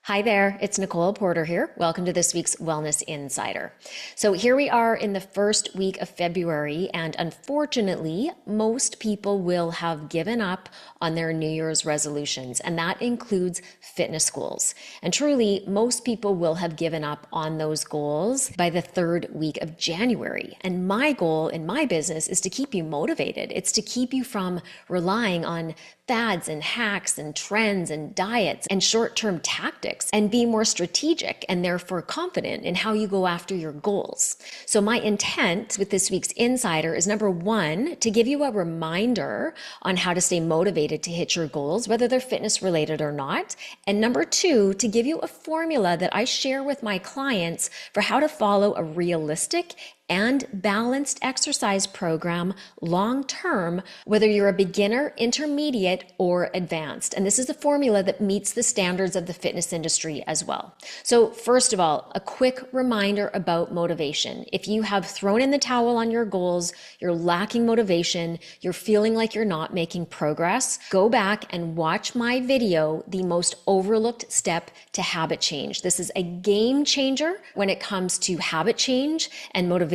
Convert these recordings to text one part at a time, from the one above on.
Hi there, it's Nicole Porter here. Welcome to this week's Wellness Insider. So here we are in the first week of February, and unfortunately, most people will have given up on their New Year's resolutions, and that includes fitness goals. And truly, most people will have given up on those goals by the third week of January. And my goal in my business is to keep you motivated. It's to keep you from relying on fads and hacks and trends and diets and short-term tactics and be more strategic and therefore confident in how you go after your goals. So my intent with this week's Insider is number one, to give you a reminder on how to stay motivated to hit your goals, whether they're fitness related or not. And number two, to give you a formula that I share with my clients for how to follow a realistic and balanced exercise program long term, whether you're a beginner, intermediate, or advanced. And this is a formula that meets the standards of the fitness industry as well. So first of all, a quick reminder about motivation. If you have thrown in the towel on your goals, you're lacking motivation, you're feeling like you're not making progress, go back and watch my video, The Most Overlooked Step to Habit Change. This is a game changer when it comes to habit change and motivation.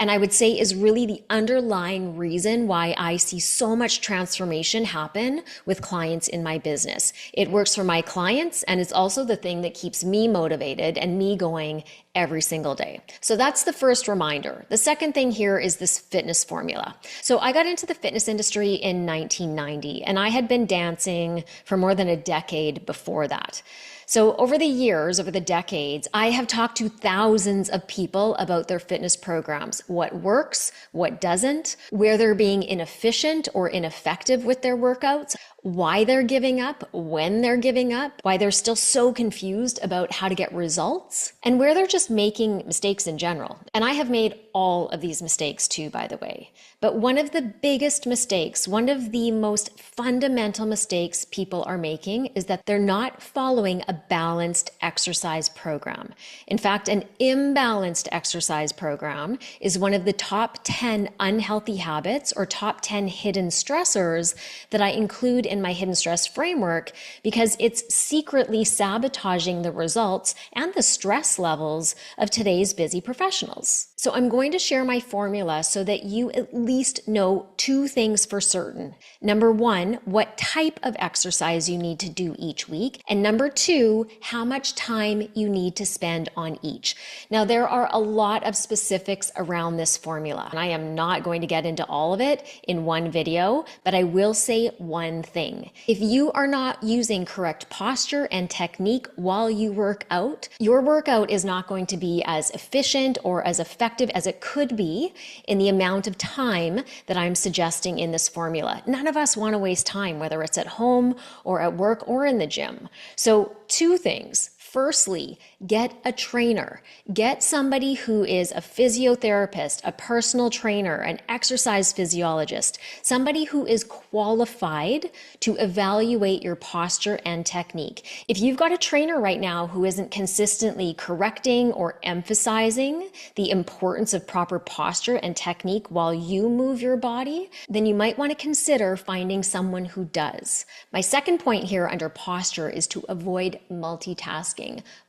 And I would say is really the underlying reason why I see so much transformation happen with clients in my business. It works for my clients, and it's also the thing that keeps me motivated and me going every single day. So that's the first reminder. The second thing here is this fitness formula. So I got into the fitness industry in 1990, and I had been dancing for more than a decade before that. So over the years, over the decades, I have talked to thousands of people about their fitness programs, what works, what doesn't, where they're being inefficient or ineffective with their workouts, why they're giving up, when they're giving up, why they're still so confused about how to get results, and where they're just making mistakes in general. And I have made all of these mistakes too, by the way. But one of the biggest mistakes, one of the most fundamental mistakes people are making is that they're not following a balanced exercise program. In fact, an imbalanced exercise program is one of the top 10 unhealthy habits or top 10 hidden stressors that I include in my hidden stress framework, because it's secretly sabotaging the results and the stress levels of today's busy professionals. So I'm going to share my formula so that you at least know two things for certain. Number one, what type of exercise you need to do each week. And number two, how much time you need to spend on each. Now, there are a lot of specifics around this formula, and I am not going to get into all of it in one video, but I will say one thing. If you are not using correct posture and technique while you work out, your workout is not going to be as efficient or as effective as it could be in the amount of time that I'm suggesting in this formula. None of us want to waste time, whether it's at home or at work or in the gym. So two things. Firstly, get a trainer. Get somebody who is a physiotherapist, a personal trainer, an exercise physiologist, somebody who is qualified to evaluate your posture and technique. If you've got a trainer right now who isn't consistently correcting or emphasizing the importance of proper posture and technique while you move your body, then you might want to consider finding someone who does. My second point here under posture is to avoid multitasking.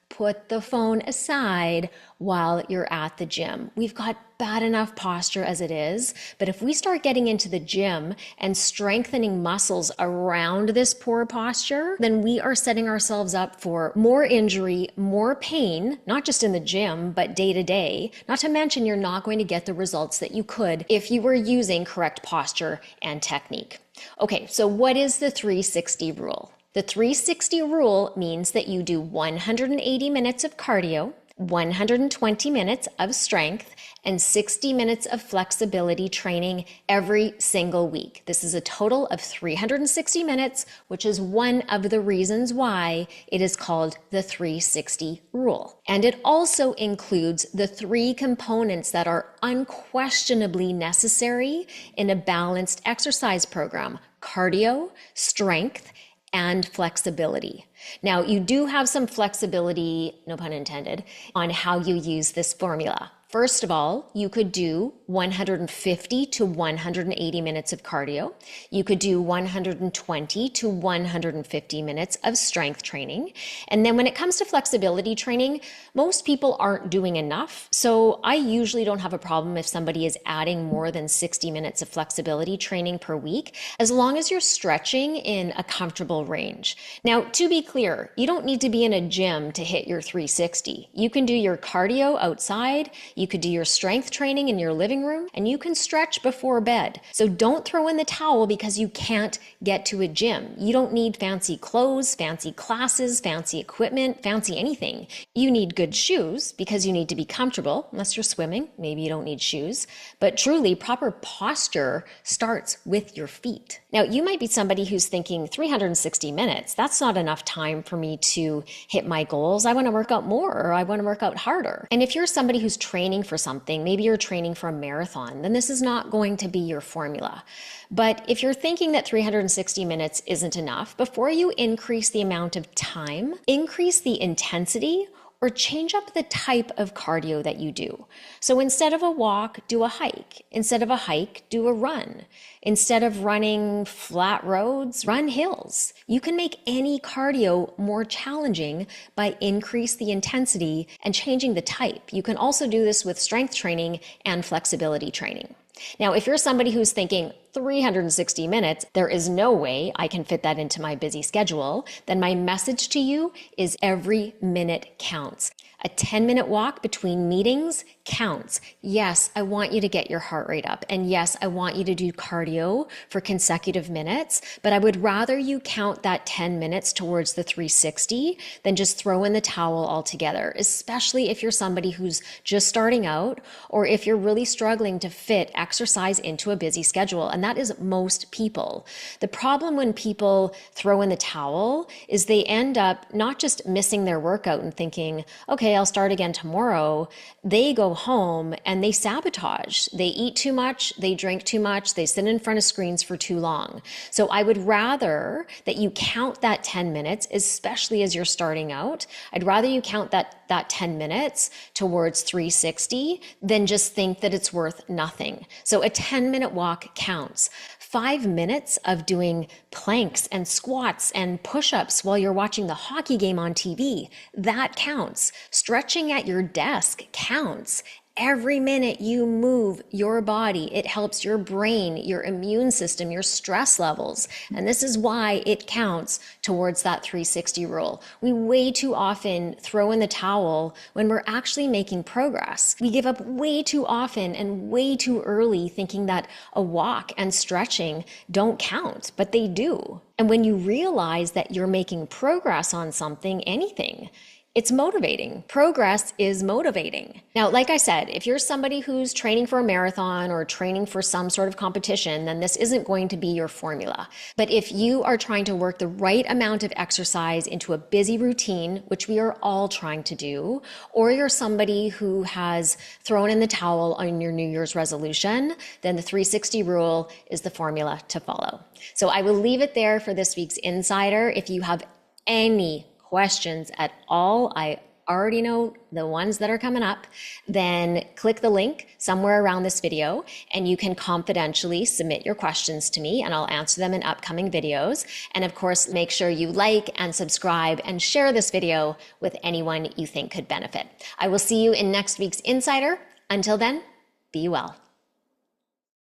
Put the phone aside while you're at the gym. We've got bad enough posture as it is, but if we start getting into the gym and strengthening muscles around this poor posture, then we are setting ourselves up for more injury, more pain, not just in the gym, but day to day. Not to mention, you're not going to get the results that you could if you were using correct posture and technique. Okay, so what is the 360 rule? The 360 rule means that you do 180 minutes of cardio, 120 minutes of strength, and 60 minutes of flexibility training every single week. This is a total of 360 minutes, which is one of the reasons why it is called the 360 rule. And it also includes the three components that are unquestionably necessary in a balanced exercise program: cardio, strength, and flexibility. Now, you do have some flexibility, no pun intended, on how you use this formula. First of all, you could do 150 to 180 minutes of cardio. You could do 120 to 150 minutes of strength training. And then when it comes to flexibility training, most people aren't doing enough. So I usually don't have a problem if somebody is adding more than 60 minutes of flexibility training per week, as long as you're stretching in a comfortable range. Now, to be clear, you don't need to be in a gym to hit your 360. You can do your cardio outside, you could do your strength training in your living room, and you can stretch before bed. So don't throw in the towel because you can't get to a gym. You don't need fancy clothes, fancy classes, fancy equipment, fancy anything. You need good shoes because you need to be comfortable. Unless you're swimming, maybe you don't need shoes. But truly, proper posture starts with your feet. Now, you might be somebody who's thinking 360 minutes, that's not enough time for me to hit my goals. I want to work out more, or I want to work out harder. And if you're somebody who's training for something, maybe you're training for a marathon, then this is not going to be your formula. But if you're thinking that 360 minutes isn't enough, before you increase the amount of time, increase the intensity or change up the type of cardio that you do. So instead of a walk, do a hike. Instead of a hike, do a run. Instead of running flat roads, run hills. You can make any cardio more challenging by increase the intensity and changing the type. You can also do this with strength training and flexibility training. Now, if you're somebody who's thinking 360 minutes, there is no way I can fit that into my busy schedule, then my message to you is every minute counts. A 10-minute walk between meetings counts. Yes, I want you to get your heart rate up. And yes, I want you to do cardio for consecutive minutes, but I would rather you count that 10 minutes towards the 360 than just throw in the towel altogether, especially if you're somebody who's just starting out or if you're really struggling to fit exercise into a busy schedule. And that is most people. The problem when people throw in the towel is they end up not just missing their workout and thinking, okay, I'll start again tomorrow. They go home and they sabotage. They eat too much, they drink too much, they sit in front of screens for too long. So I would rather that you count that 10 minutes, especially as you're starting out. I'd rather you count that 10 minutes towards 360 than just think that it's worth nothing. So a 10-minute walk counts. 5 minutes of doing planks and squats and push-ups while you're watching the hockey game on TV, that counts. Stretching at your desk counts. Every minute you move your body, it helps your brain, your immune system, your stress levels. And this is why it counts towards that 360 rule. We way too often throw in the towel when we're actually making progress. We give up way too often and way too early thinking that a walk and stretching don't count, but they do. And when you realize that you're making progress on something, anything, it's motivating. Progress is motivating. Now, like I said, if you're somebody who's training for a marathon or training for some sort of competition, then this isn't going to be your formula. But if you are trying to work the right amount of exercise into a busy routine, which we are all trying to do, or you're somebody who has thrown in the towel on your New Year's resolution, then the 360 rule is the formula to follow. So I will leave it there for this week's Insider. If you have any questions at all, I already know the ones that are coming up, then click the link somewhere around this video and you can confidentially submit your questions to me and I'll answer them in upcoming videos. And of course, make sure you like and subscribe and share this video with anyone you think could benefit. I will see you in next week's Insider. Until then, be well.